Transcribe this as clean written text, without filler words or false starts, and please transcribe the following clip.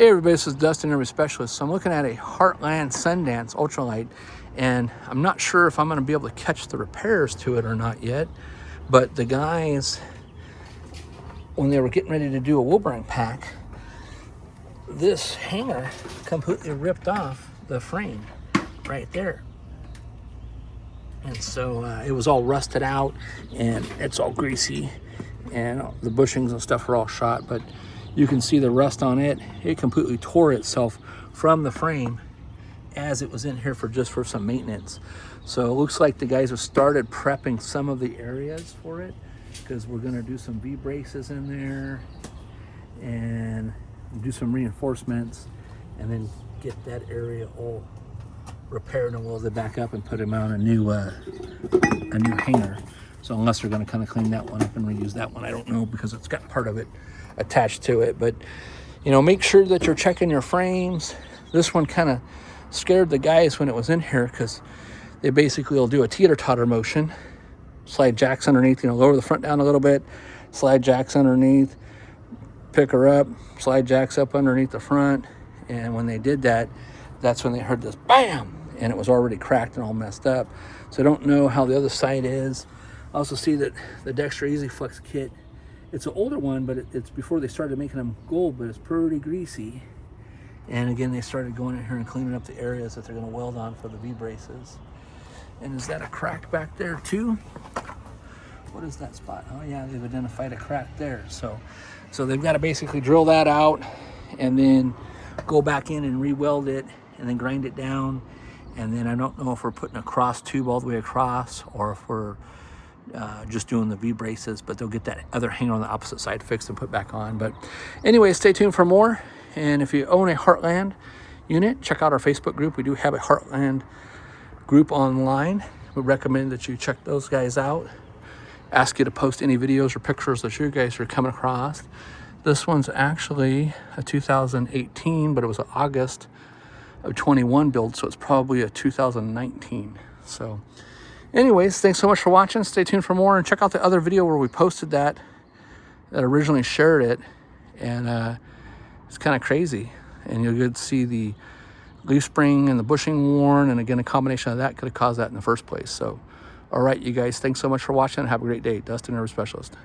Hey everybody, this is Dustin, Airway Specialist. So I'm looking at a Heartland Sundance Ultralight, and I'm not sure if I'm going to be able to catch the repairs to it or not yet. But the guys, when they were getting ready to do a wool bearing pack, this hanger completely ripped off the frame right there. And so it was all rusted out, and it's all greasy, and the bushings and stuff are all shot, but you can see the rust on it. It completely tore itself from the frame as it was in here for some maintenance. So it looks like the guys have started prepping some of the areas for it, because we're going to do some V braces in there and do some reinforcements, and then get that area all repaired and weld it back up and put them on a new hanger. So unless they're going to kind of clean that one up and reuse that one, I don't know, because it's got part of it attached to it. But you know, make sure that you're checking your frames. This one kind of scared the guys when it was in here, because they basically will do a teeter-totter motion, slide jacks underneath, you know, lower the front down a little bit, slide jacks underneath, pick her up, slide jacks up underneath the front. And when they did that, that's when they heard this bam, and it was already cracked and all messed up. So I don't know how the other side is. I also see that the Dexter Easy Flex kit, it's an older one, but it's before they started making them gold, but it's pretty greasy. And again, they started going in here and cleaning up the areas that they're going to weld on for the V braces. And is that a crack back there too? What is that spot? Oh yeah, they've identified a crack there. So they've got to basically drill that out and then go back in and re-weld it and then grind it down. And then I don't know if we're putting a cross tube all the way across, or if we're just doing the V braces, but they'll get that other hanger on the opposite side fixed and put back on. But anyway, stay tuned for more. And if you own a Heartland unit, check out our Facebook group. We do have a Heartland group online. We recommend that you check those guys out. Ask you to post any videos or pictures that you guys are coming across. This one's actually a 2018, but it was an August of 21 build, so it's probably a 2019. So anyways, thanks so much for watching. Stay tuned for more, and check out the other video where we posted that originally shared it. And it's kind of crazy, and you'll get to see the leaf spring and the bushing worn, and again, a combination of that could have caused that in the first place. So all right, you guys, thanks so much for watching. Have a great day. Dustin, Airway Specialist.